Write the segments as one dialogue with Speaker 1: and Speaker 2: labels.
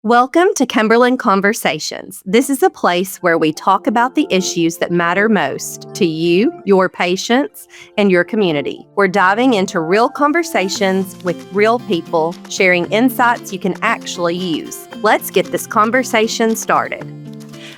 Speaker 1: Welcome to Cumberland Conversations. This is a place where we talk about the issues that matter most to you, your patients, and your community. We're diving into real conversations with real people, sharing insights you can actually use. Let's get this conversation started.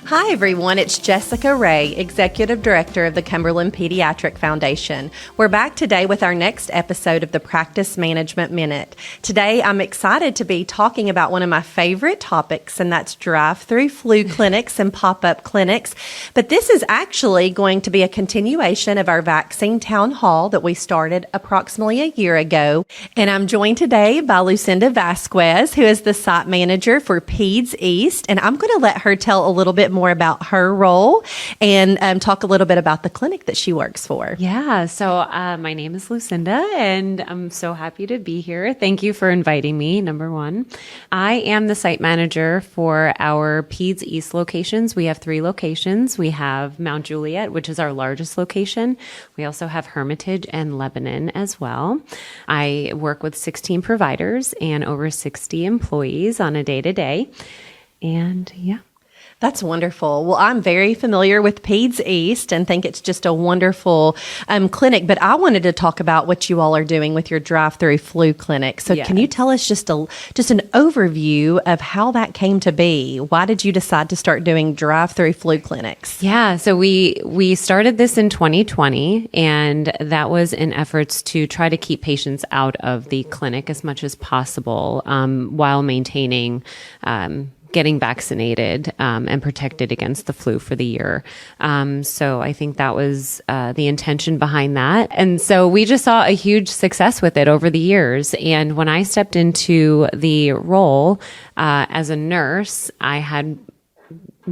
Speaker 1: Hi, everyone. It's Jessica Ray, Executive Director of the Cumberland Pediatric Foundation. We're back today with our next episode of the Practice Management Minute. Today, I'm excited to be talking about one of my favorite topics, and that's drive-thru flu clinics and pop-up clinics. But this is actually going to be a continuation of our vaccine town hall that we started approximately a year ago. And I'm joined today by Lucinda Vazquez, who is the site manager for Peds East. And I'm going to let her tell a little bit more about her role and talk a little bit about the clinic that she works for.
Speaker 2: Yeah, so my name is Lucinda, and I'm so happy to be here. Thank you for inviting me, number one. I am the site manager for our Peds East locations. We have 3 locations. We have Mount Juliet, which is our largest location. We also have Hermitage and Lebanon as well. I work with 16 providers and over 60 employees on a day-to-day. And yeah.
Speaker 1: That's wonderful. Well, I'm very familiar with Peds East and think it's just a wonderful clinic, but I wanted to talk about what you all are doing with your drive-thru flu clinic. So Can you tell us just an overview of how that came to be? Why did you decide to start doing drive-thru flu clinics?
Speaker 2: Yeah, so we started this in 2020, and that was in efforts to try to keep patients out of the clinic as much as possible while maintaining getting vaccinated and protected against the flu for the year. So I think that was the intention behind that. And so we just saw a huge success with it over the years. And when I stepped into the role as a nurse, I had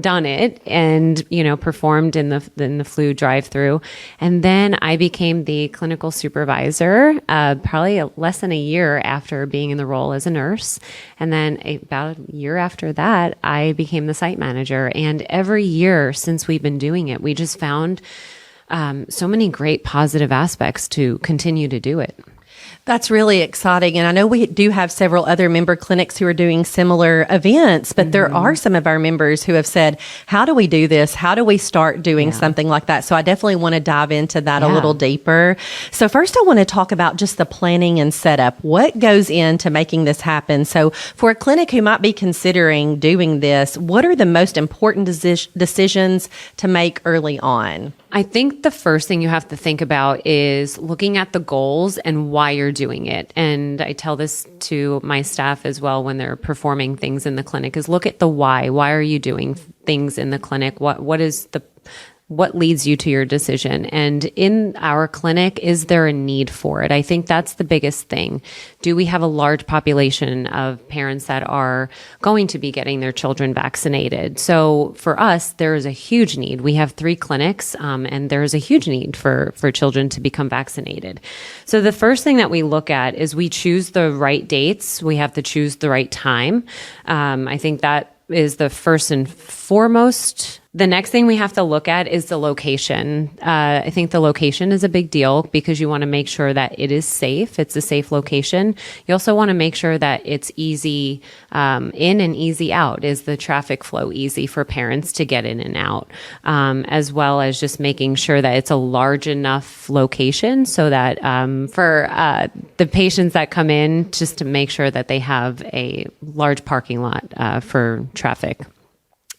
Speaker 2: done it and, performed in the flu drive-thru. And then I became the clinical supervisor, probably less than a year after being in the role as a nurse. And then about a year after that, I became the site manager. And every year since we've been doing it, we just found so many great positive aspects to continue to do it.
Speaker 1: That's really exciting. And I know we do have several other member clinics who are doing similar events, but there are some of our members who have said, how do we do this? How do we start doing something like that? So I definitely want to dive into that a little deeper. So first I want to talk about just the planning and setup. What goes into making this happen? So for a clinic who might be considering doing this, what are the most important decisions to make early on?
Speaker 2: I think the first thing you have to think about is looking at the goals and why you're doing it. And I tell this to my staff as well when they're performing things in the clinic is look at the why. Why are you doing things in the clinic? What leads you to your decision? And in our clinic, is there a need for it? I think that's the biggest thing. Do we have a large population of parents that are going to be getting their children vaccinated? So for us, there is a huge need. We have 3 clinics, and there is a huge need for children to become vaccinated. So the first thing that we look at is we choose the right dates. We have to choose the right time. I think that is the first and foremost. The next thing we have to look at is the location. I think the location is a big deal because you want to make sure that it is safe. It's a safe location. You also want to make sure that it's easy in and easy out. Is the traffic flow easy for parents to get in and out? As well as just making sure that it's a large enough location so that for the patients that come in, just to make sure that they have a large parking lot for traffic.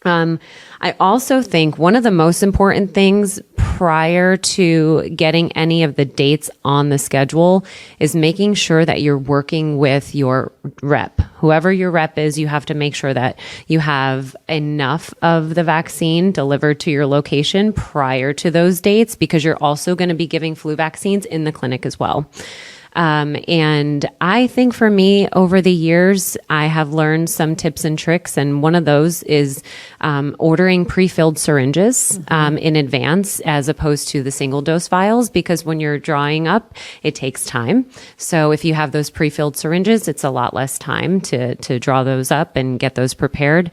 Speaker 2: I also think one of the most important things prior to getting any of the dates on the schedule is making sure that you're working with your rep. Whoever your rep is, you have to make sure that you have enough of the vaccine delivered to your location prior to those dates because you're also going to be giving flu vaccines in the clinic as well. And I think for me, over the years, I have learned some tips and tricks. And one of those is ordering pre-filled syringes in advance as opposed to the single dose vials, because when you're drawing up, it takes time. So if you have those pre-filled syringes, it's a lot less time to draw those up and get those prepared.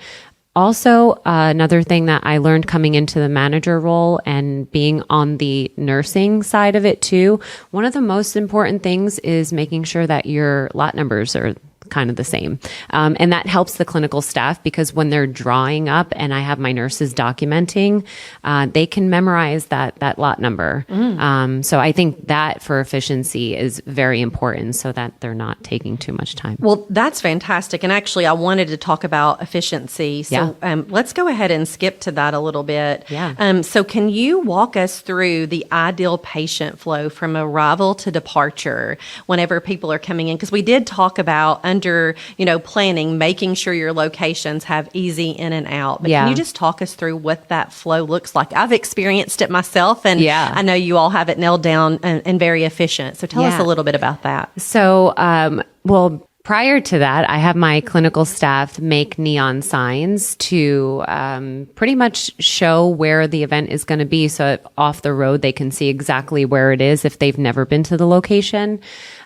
Speaker 2: Also, another thing that I learned coming into the manager role and being on the nursing side of it too, one of the most important things is making sure that your lot numbers are kind of the same. And that helps the clinical staff because when they're drawing up and I have my nurses documenting, they can memorize that lot number. So I think that for efficiency is very important so that they're not taking too much time.
Speaker 1: Well, that's fantastic. And actually, I wanted to talk about efficiency. So let's go ahead and skip to that a little bit.
Speaker 2: Yeah.
Speaker 1: So can you walk us through the ideal patient flow from arrival to departure whenever people are coming in? Because we did talk about under, planning, making sure your locations have easy in and out. But can you just talk us through what that flow looks like? I've experienced it myself, and I know you all have it nailed down and very efficient. So tell us a little bit about that.
Speaker 2: So, prior to that, I have my clinical staff make neon signs to pretty much show where the event is going to be. So off the road, they can see exactly where it is if they've never been to the location.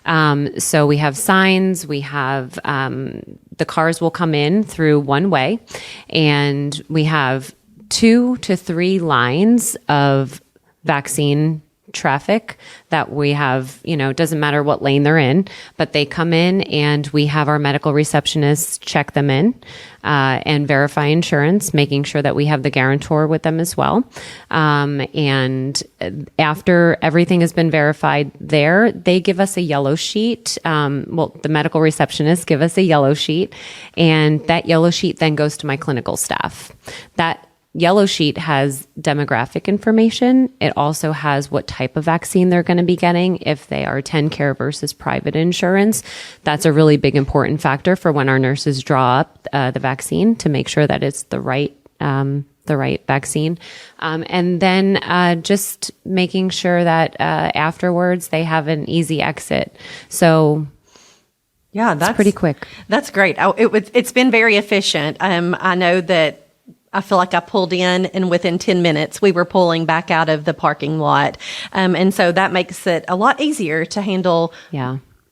Speaker 2: So we have signs, we have the cars will come in through one way, and we have 2 to 3 lines of vaccine traffic that we have, doesn't matter what lane they're in, but they come in and we have our medical receptionists check them in and verify insurance, making sure that we have the guarantor with them as well. And after everything has been verified there, they give us a yellow sheet. The medical receptionists give us a yellow sheet, and that yellow sheet then goes to my clinical staff. That yellow sheet has demographic information. It also has what type of vaccine they're going to be getting. If they are TennCare versus private insurance, that's a really big important factor for when our nurses draw up the vaccine to make sure that it's the right vaccine. And then just making sure that afterwards they have an easy exit. So that's pretty quick.
Speaker 1: That's great. It's been very efficient. I know that I feel like I pulled in and within 10 minutes we were pulling back out of the parking lot. And so that makes it a lot easier to handle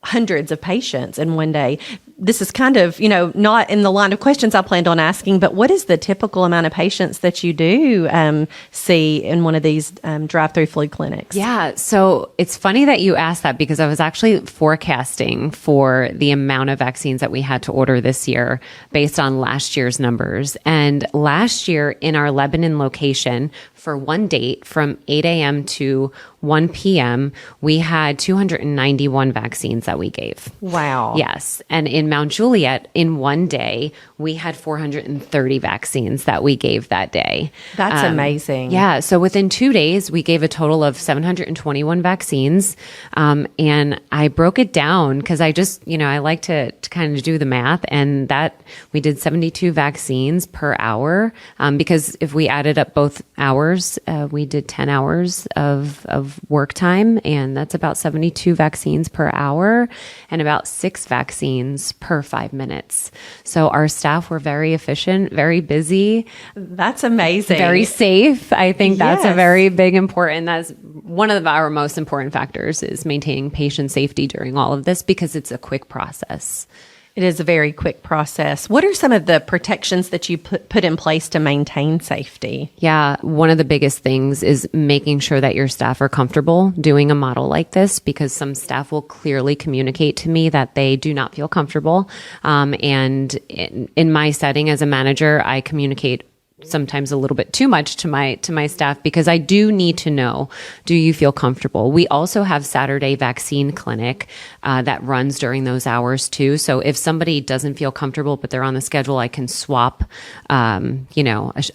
Speaker 1: hundreds of patients in one day. This is kind of, not in the line of questions I planned on asking, but what is the typical amount of patients that you do see in one of these drive-thru flu clinics?
Speaker 2: Yeah. So it's funny that you asked that because I was actually forecasting for the amount of vaccines that we had to order this year based on last year's numbers. And last year in our Lebanon location, for one date from 8 a.m. to 1 p.m., we had 291 vaccines that we gave.
Speaker 1: Wow.
Speaker 2: Yes. And in Mount Juliet, in one day, we had 430 vaccines that we gave that day.
Speaker 1: That's amazing.
Speaker 2: Yeah. So within 2 days, we gave a total of 721 vaccines. And I broke it down because I just, I like to kind of do the math, and that we did 72 vaccines per hour. Because if we added up both hours, we did 10 hours of work time, and that's about 72 vaccines per hour and about 6 vaccines per 5 minutes. So our staff were very efficient, very busy.
Speaker 1: That's amazing.
Speaker 2: Very safe. I think that's a very big important, that's one of our most important factors is maintaining patient safety during all of this because it's a quick process.
Speaker 1: It is a very quick process. What are some of the protections that you put in place to maintain safety?
Speaker 2: Yeah, one of the biggest things is making sure that your staff are comfortable doing a model like this, because some staff will clearly communicate to me that they do not feel comfortable. And in my setting as a manager, I communicate sometimes a little bit too much to my staff because I do need to know, do you feel comfortable? We also have Saturday vaccine clinic that runs during those hours too. So if somebody doesn't feel comfortable, but they're on the schedule, I can swap, a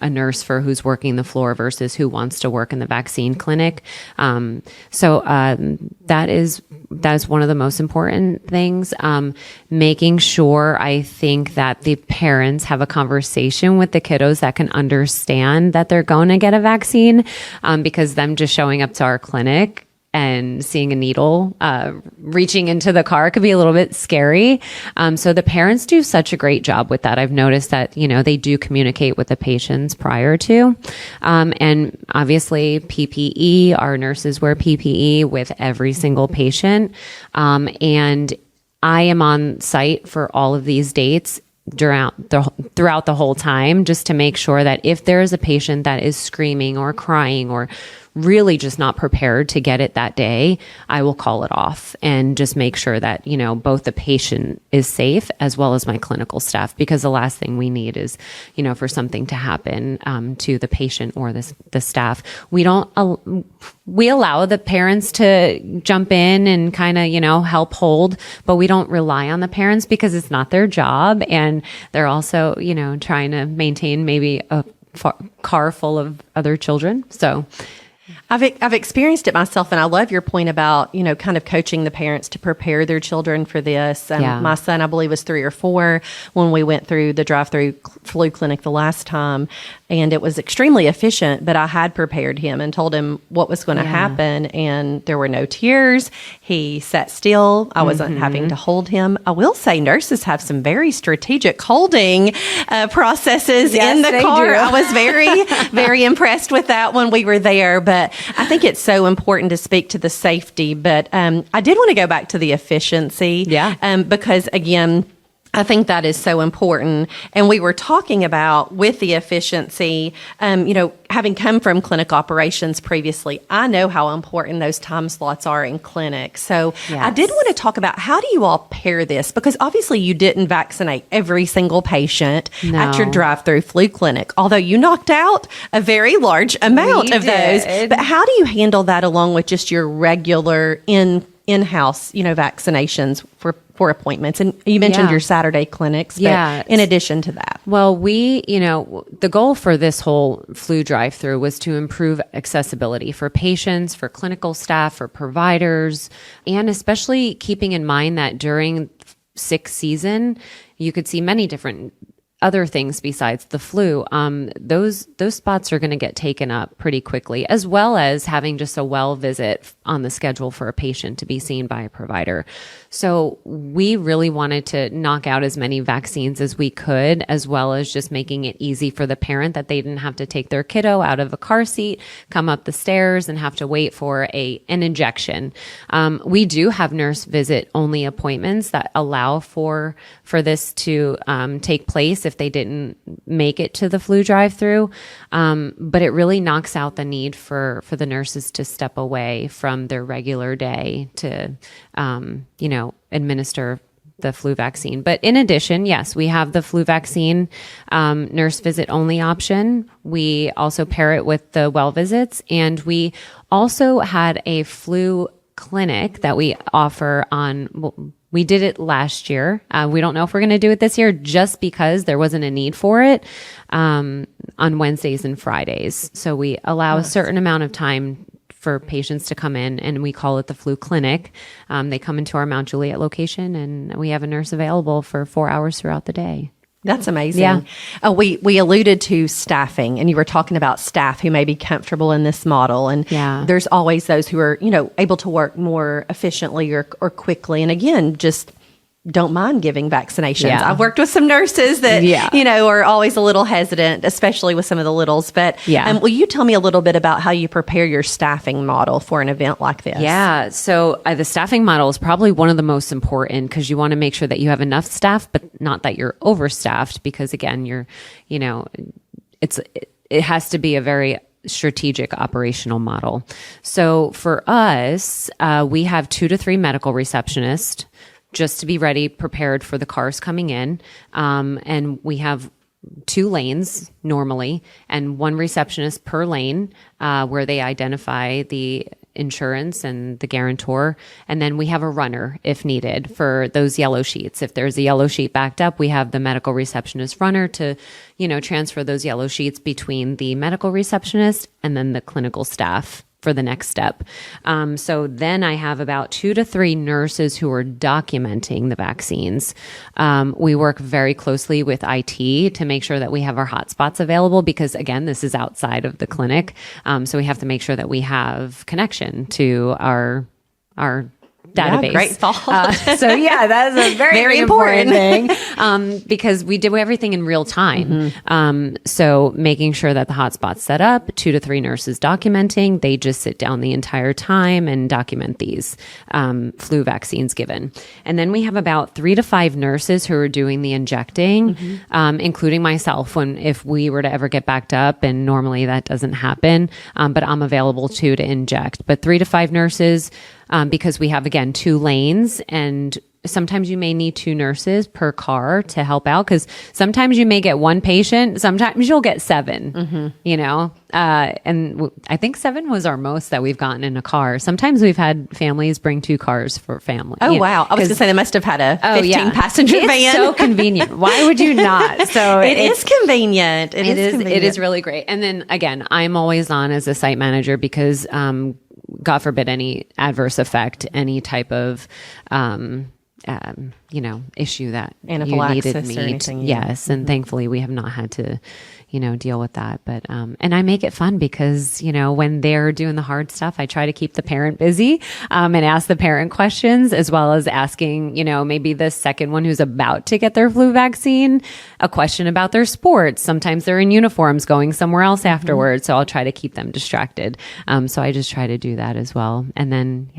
Speaker 2: nurse for who's working the floor versus who wants to work in the vaccine clinic. So that is one of the most important things. Making sure, I think, that the parents have a conversation with the kiddos that can understand that they're going to get a vaccine, because them just showing up to our clinic and seeing a needle reaching into the car could be a little bit scary. So the parents do such a great job with that. I've noticed that, they do communicate with the patients prior to. And obviously PPE, our nurses wear PPE with every single patient. And I am on site for all of these dates throughout the whole time, just to make sure that if there is a patient that is screaming or crying or really just not prepared to get it that day, I will call it off and just make sure that, both the patient is safe as well as my clinical staff, because the last thing we need is, for something to happen to the patient or the staff. We allow the parents to jump in and kind of, help hold, but we don't rely on the parents because it's not their job. And they're also, trying to maintain maybe a car full of other children. So
Speaker 3: I've experienced it myself, and I love your point about, kind of coaching the parents to prepare their children for this. My son, I believe, was 3 or 4 when we went through the drive-thru flu clinic the last time, and it was extremely efficient, but I had prepared him and told him what was going to happen, and there were no tears. He sat still. I wasn't having to hold him. I will say nurses have some very strategic holding processes in the car. I was very, very impressed with that when we were there, but I think it's so important to speak to the safety. But I did want to go back to the efficiency because, again, I think that is so important. And we were talking about with the efficiency, having come from clinic operations previously, I know how important those time slots are in clinic. So I did want to talk about, how do you all pair this? Because obviously you didn't vaccinate every single patient at your drive-thru flu clinic, although you knocked out a very large amount of those. But how do you handle that along with just your regular in-house, vaccinations for appointments? And you mentioned your Saturday clinics, but in addition to that.
Speaker 2: Well, the goal for this whole flu drive-through was to improve accessibility for patients, for clinical staff, for providers, and especially keeping in mind that during sick season, you could see many different other things besides the flu. Those spots are going to get taken up pretty quickly, as well as having just a well visit on the schedule for a patient to be seen by a provider. So we really wanted to knock out as many vaccines as we could, as well as just making it easy for the parent that they didn't have to take their kiddo out of a car seat, come up the stairs, and have to wait for an injection. We do have nurse visit only appointments that allow for this to take place if they didn't make it to the flu drive-through. But it really knocks out the need for the nurses to step away from their regular day to, administer the flu vaccine. But in addition, yes, we have the flu vaccine nurse visit only option. We also pair it with the well visits, and we also had a flu clinic that we offer on. We did it last year. We don't know if we're going to do it this year, just because there wasn't a need for it on Wednesdays and Fridays. So we allow a certain amount of time for patients to come in, and we call it the flu clinic. They come into our Mount Juliet location, and we have a nurse available for 4 hours throughout the day.
Speaker 3: That's amazing. Yeah. We alluded to staffing, and you were talking about staff who may be comfortable in this model. And there's always those who are, able to work more efficiently or quickly. And again, just don't mind giving vaccinations.
Speaker 2: Yeah.
Speaker 3: I've worked with some nurses that, are always a little hesitant, especially with some of the littles. But will you tell me a little bit about how you prepare your staffing model for an event like this?
Speaker 2: Yeah. So the staffing model is probably one of the most important, because you want to make sure that you have enough staff, but not that you're overstaffed, because again, it has to be a very strategic operational model. So for us, we have 2 to 3 medical receptionists, just to be ready, prepared for the cars coming in. And we have 2 lanes normally, and 1 receptionist per lane, where they identify the insurance and the guarantor. And then we have a runner if needed for those yellow sheets. If there's a yellow sheet backed up, we have the medical receptionist runner to, transfer those yellow sheets between the medical receptionist and then the clinical staff for the next step. So then I have about 2 to 3 nurses who are documenting the vaccines. We work very closely with IT to make sure that we have our hotspots available, because again, this is outside of the clinic. So we have to make sure that we have connection to our database.
Speaker 3: Yeah, great thought.
Speaker 2: So yeah, that is a very,
Speaker 3: Very
Speaker 2: important
Speaker 3: important.
Speaker 2: thing because we do everything in real time. So making sure that the hotspot's set up, 2 to 3 nurses documenting, they just sit down the entire time and document these flu vaccines given. And then we have about 3 to 5 nurses who are doing the injecting, including myself if we were to ever get backed up, and normally that doesn't happen, but I'm available too to inject. But 3 to 5 nurses, because we have, again, 2 lanes, and sometimes you may need 2 nurses per car to help out, because sometimes you may get 1 patient, sometimes you'll get 7, and I think 7 was our most that we've gotten in a car. Sometimes we've had families bring 2 cars for family.
Speaker 3: Oh, wow. I was going to say they must have had a 15-passenger van.
Speaker 2: It's so convenient. Why would you not? So
Speaker 3: it is convenient. It
Speaker 2: is really great. And then again, I'm always on as a site manager because, God forbid, any adverse effect, any type of, issue that
Speaker 3: anaphylaxis
Speaker 2: you needed me
Speaker 3: or anything.
Speaker 2: Yes. And thankfully we have not had to, deal with that. But, and I make it fun because, when they're doing the hard stuff, I try to keep the parent busy, and ask the parent questions, as well as asking, maybe the second one who's about to get their flu vaccine, a question about their sports. Sometimes they're in uniforms going somewhere else afterwards. So I'll try to keep them distracted. So I just try to do that as well. And then,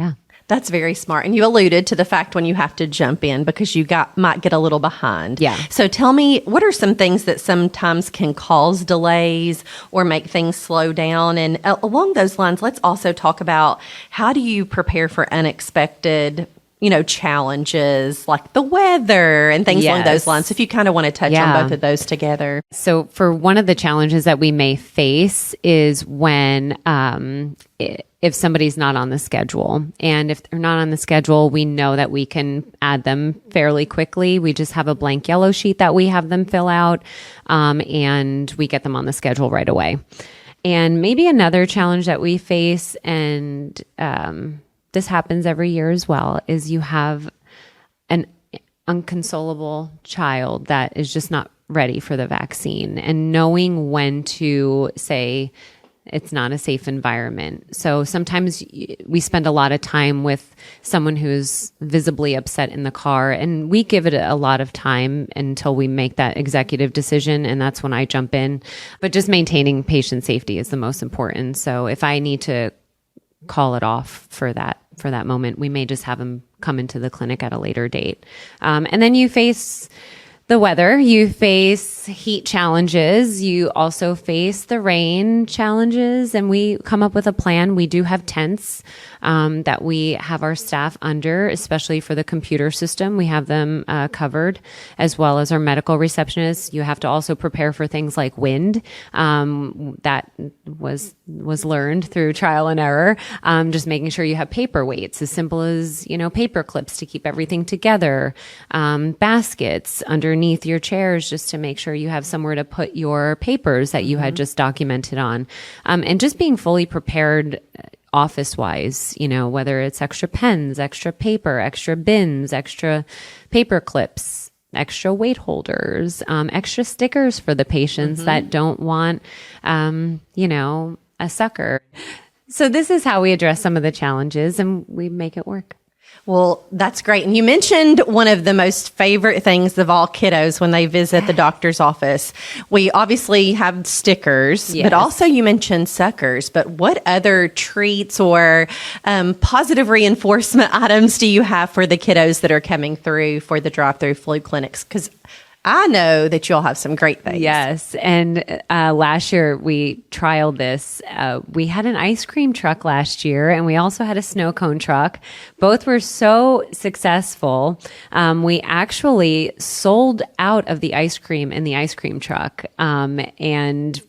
Speaker 3: That's very smart. And you alluded to the fact when you have to jump in because you might get a little behind.
Speaker 2: Yeah.
Speaker 3: So tell me, what are some things that sometimes can cause delays or make things slow down? And along those lines, let's also talk about how do you prepare for unexpected challenges like the weather and things along those lines. If you kind of want to touch on both of those together.
Speaker 2: So for one of the challenges that we may face is when, if somebody's not on the schedule, and if they're not on the schedule, we know that we can add them fairly quickly. We just have a blank yellow sheet that we have them fill out, and we get them on the schedule right away. And maybe another challenge that we face, and, this happens every year as well, is you have an unconsolable child that is just not ready for the vaccine, and knowing when to say it's not a safe environment. So sometimes we spend a lot of time with someone who's visibly upset in the car, and we give it a lot of time until we make that executive decision, and that's when I jump in. But just maintaining patient safety is the most important. So if I need to call it off for that moment, we may just have them come into the clinic at a later date. And then you face the weather, you face heat challenges, you also face the rain challenges, and we come up with a plan. We do have tents that we have our staff under, especially for the computer system. We have them covered, as well as our medical receptionists. You have to also prepare for things like wind. That was learned through trial and error. Just making sure you have paperweights, as simple as, paper clips to keep everything together, baskets underneath your chairs just to make sure you have somewhere to put your papers that you had just documented on. And just being fully prepared office-wise, whether it's extra pens, extra paper, extra bins, extra paper clips, extra weight holders, extra stickers for the patients that don't want, a sucker. So this is how we address some of the challenges, and we make it work.
Speaker 3: Well, that's great. And you mentioned one of the most favorite things of all kiddos when they visit the doctor's office. We obviously have stickers, but also you mentioned suckers. But what other treats or positive reinforcement items do you have for the kiddos that are coming through for the drive-thru flu clinics? Because I know that you'll have some great things.
Speaker 2: Yes. And last year we trialed this. We had an ice cream truck last year, and we also had a snow cone truck. Both were so successful. We actually sold out of the ice cream in the ice cream truck. And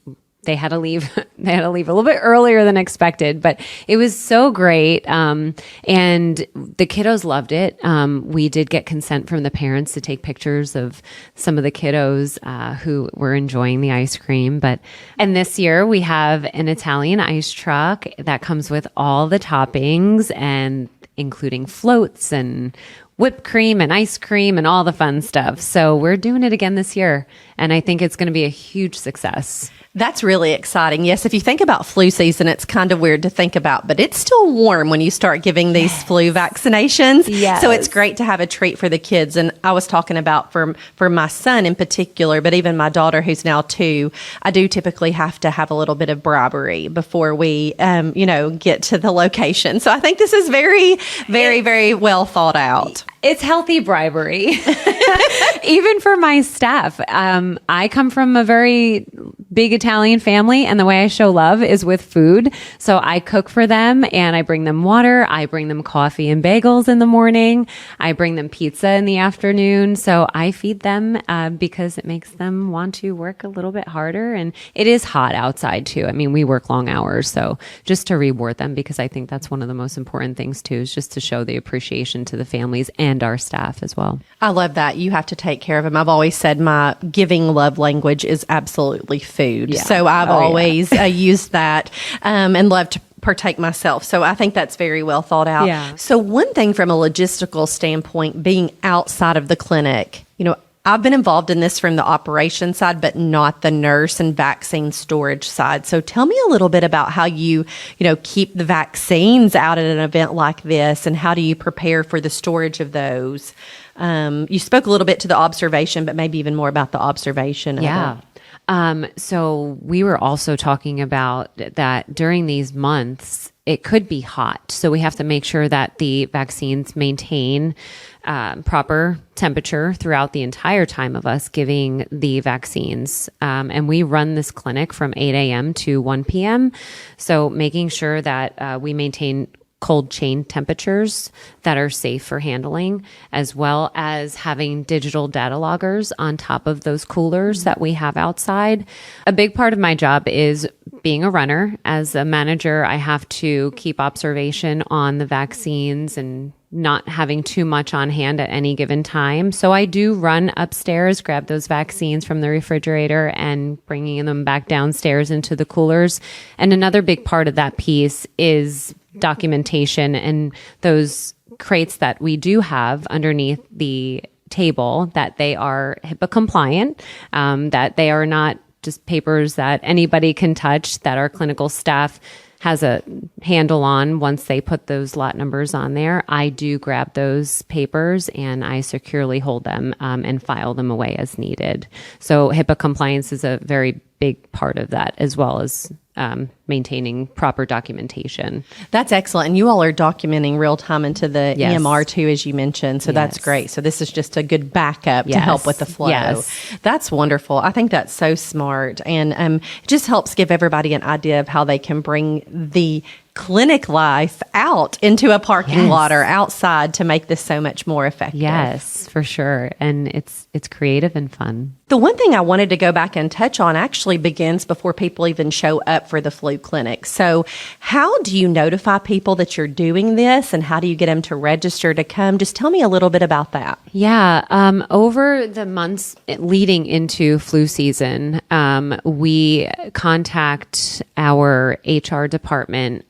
Speaker 2: they had to leave. They had to leave a little bit earlier than expected, but it was so great. And the kiddos loved it. We did get consent from the parents to take pictures of some of the kiddos who were enjoying the ice cream. And this year we have an Italian ice truck that comes with all the toppings, and including floats and whipped cream and ice cream and all the fun stuff. So we're doing it again this year. And I think it's going to be a huge success.
Speaker 3: That's really exciting. Yes, if you think about flu season, it's kind of weird to think about, but it's still warm when you start giving these flu vaccinations.
Speaker 2: Yes.
Speaker 3: So it's great to have a treat for the kids. And I was talking about for my son in particular, but even my daughter who's now 2, I do typically have to have a little bit of bribery before we, get to the location. So I think this is very, very, very well thought out.
Speaker 2: It's healthy bribery, even for my staff. I come from a very big Italian family, and the way I show love is with food. So I cook for them, and I bring them water. I bring them coffee and bagels in the morning. I bring them pizza in the afternoon. So I feed them because it makes them want to work a little bit harder. And it is hot outside too. I mean, we work long hours. So just to reward them, because I think that's one of the most important things too, is just to show the appreciation to the families and our staff as well.
Speaker 3: I love that. You have to take care of them. I've always said my giving love language is absolutely food.
Speaker 2: Yeah.
Speaker 3: So I've always used that and love to partake myself. So I think that's very well thought out.
Speaker 2: Yeah.
Speaker 3: So one thing from a logistical standpoint, being outside of the clinic, I've been involved in this from the operation side, but not the nurse and vaccine storage side. So tell me a little bit about how you keep the vaccines out at an event like this, and how do you prepare for the storage of those? You spoke a little bit to the observation, but maybe even more about the observation.
Speaker 2: Yeah. So we were also talking about that during these months, it could be hot. So we have to make sure that the vaccines maintain proper temperature throughout the entire time of us giving the vaccines. And we run this clinic from 8 a.m. to 1 p.m. So making sure that we maintain cold chain temperatures that are safe for handling, as well as having digital data loggers on top of those coolers that we have outside. A big part of my job is being a runner. As a manager, I have to keep observation on the vaccines and not having too much on hand at any given time. So I do run upstairs, grab those vaccines from the refrigerator and bringing them back downstairs into the coolers. And another big part of that piece is documentation and those crates that we do have underneath the table, that they are HIPAA compliant, that they are not just papers that anybody can touch, that our clinical staff has a handle on once they put those lot numbers on there. I do grab those papers and I securely hold them and file them away as needed. So HIPAA compliance is a very big part of that, as well as maintaining proper documentation.
Speaker 3: That's excellent. And you all are documenting real time into the EMR too, as you mentioned. So that's great. So this is just a good backup to help with the flow.
Speaker 2: Yes.
Speaker 3: That's wonderful. I think that's so smart. And it just helps give everybody an idea of how they can bring the clinic life out into a parking lot or outside to make this so much more effective.
Speaker 2: Yes, for sure. And it's creative and fun.
Speaker 3: The one thing I wanted to go back and touch on actually begins before people even show up for the flu clinic. So how do you notify people that you're doing this, and how do you get them to register to come? Just tell me a little bit about that.
Speaker 2: Yeah. Over the months leading into flu season, we contact our HR department,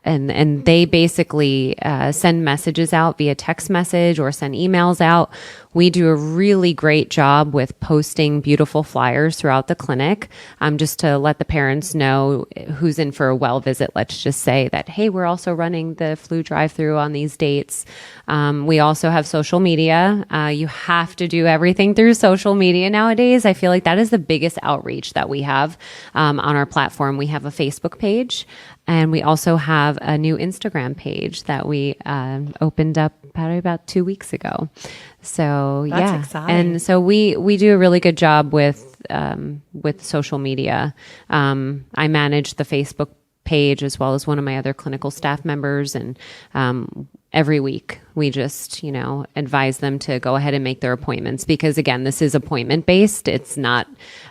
Speaker 2: and they basically send messages out via text message or send emails out. We do a really great job with posting beautiful flyers throughout the clinic, just to let the parents know who's in for a well visit. Let's just say that, hey, we're also running the flu drive-thru on these dates. We also have social media. You have to do everything through social media nowadays. I feel like that is the biggest outreach that we have on our platform. We have a Facebook page, and we also have a new Instagram page that we opened up probably about 2 weeks ago. So
Speaker 3: that's exciting.
Speaker 2: And so we do a really good job with social media. I manage the Facebook page as well as one of my other clinical staff members, and every week we just advise them to go ahead and make their appointments, because again, this is appointment based. It's not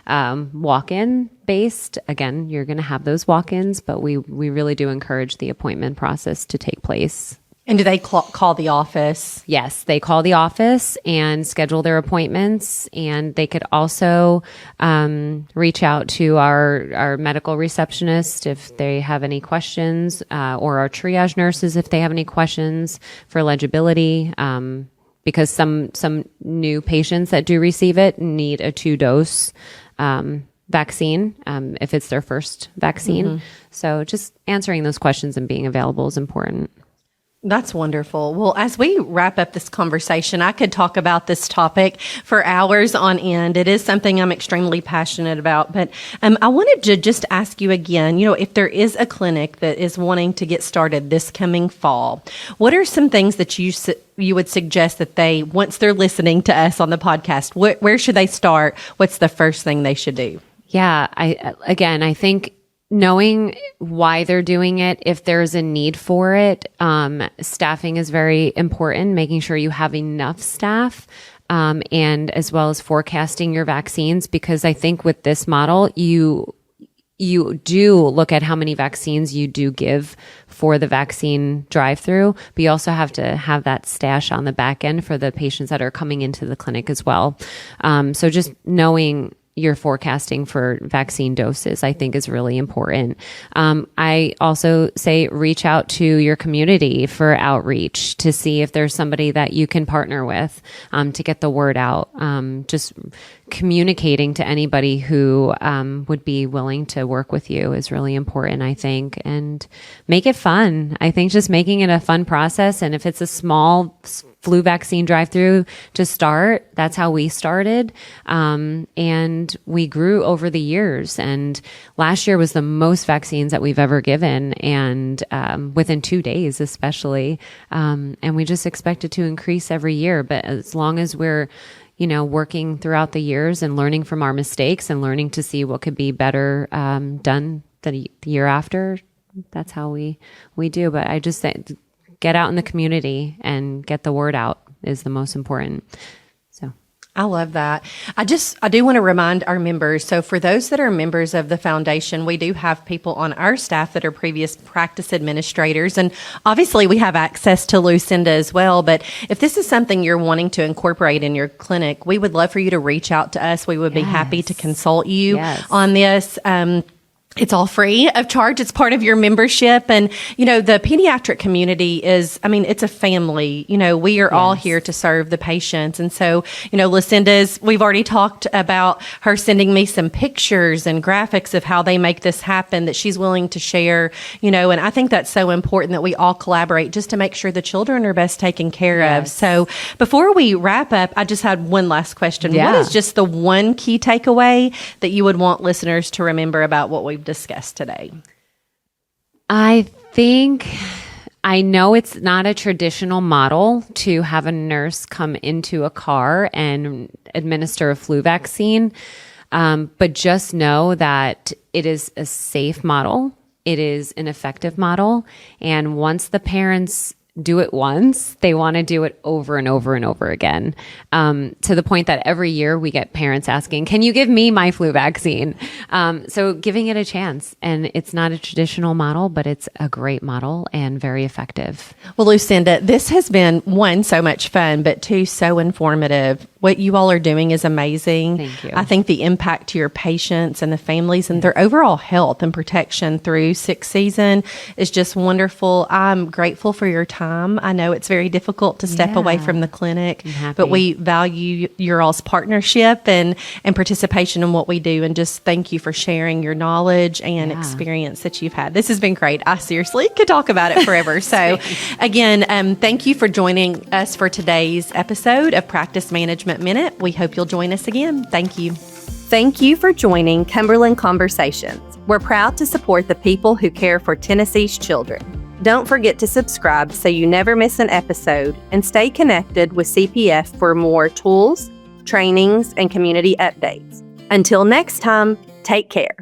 Speaker 2: walk-in based. Again, you're going to have those walk-ins, but we really do encourage the appointment process to take place.
Speaker 3: And do they call the office?
Speaker 2: Yes, they call the office and schedule their appointments. And they could also reach out to our medical receptionist if they have any questions, or our triage nurses if they have any questions for legibility. because some new patients that do receive it need a 2-dose vaccine if it's their first vaccine. So just answering those questions and being available is important.
Speaker 3: That's wonderful. Well, as we wrap up this conversation, I could talk about this topic for hours on end. It is something I'm extremely passionate about. But I wanted to just ask you again, if there is a clinic that is wanting to get started this coming fall, what are some things that you would suggest that they, once they're listening to us on the podcast, where should they start? What's the first thing they should do?
Speaker 2: Yeah, I think knowing why they're doing it, if there's a need for it, staffing is very important, making sure you have enough staff, and as well as forecasting your vaccines, because I think with this model, you do look at how many vaccines you do give for the vaccine drive-through, but you also have to have that stash on the back end for the patients that are coming into the clinic as well. So just knowing your forecasting for vaccine doses, I think, is really important. I also say reach out to your community for outreach to see if there's somebody that you can partner with to get the word out. Just communicating to anybody who would be willing to work with you is really important, I think, and make it fun. I think just making it a fun process. And if it's a small flu vaccine drive-through to start, that's how we started. And we grew over the years. And last year was the most vaccines that we've ever given, and within 2 days especially. And we just expect it to increase every year. But as long as we're working throughout the years and learning from our mistakes and learning to see what could be better done the year after, that's how we do. But I just say, get out in the community and get the word out is the most important. So
Speaker 3: I love that. I do want to remind our members. So for those that are members of the foundation, we do have people on our staff that are previous practice administrators. And obviously we have access to Lucinda as well. But if this is something you're wanting to incorporate in your clinic, we would love for you to reach out to us. We would be happy to consult you on this. It's all free of charge. It's part of your membership. And, the pediatric community is, it's a family. We are all here to serve the patients. And so, we've already talked about her sending me some pictures and graphics of how they make this happen that she's willing to share, and I think that's so important that we all collaborate just to make sure the children are best taken care of. So before we wrap up, I just had one last question. What is just the one key takeaway that you would want listeners to remember about what we've discussed today?
Speaker 2: I know it's not a traditional model to have a nurse come into a car and administer a flu vaccine, but just know that it is a safe model. It is an effective model. And once the parents do it once, they want to do it over and over and over again, to the point that every year we get parents asking, can you give me my flu vaccine? So giving it a chance. And it's not a traditional model, but it's a great model and very effective.
Speaker 3: Well, Lucinda, this has been, one, so much fun, but two, so informative. What you all are doing is amazing.
Speaker 2: Thank you.
Speaker 3: I think the impact to your patients and the families and their overall health and protection through sick season is just wonderful. I'm grateful for your time. I know it's very difficult to step away from the clinic, but we value your all's partnership and participation in what we do. And just thank you for sharing your knowledge and experience that you've had. This has been great. I seriously could talk about it forever. So again, thank you for joining us for today's episode of Practice Management Minute. We hope you'll join us again. Thank you.
Speaker 1: Thank you for joining Cumberland Conversations. We're proud to support the people who care for Tennessee's children. Don't forget to subscribe so you never miss an episode, and stay connected with CPF for more tools, trainings, and community updates. Until next time, take care.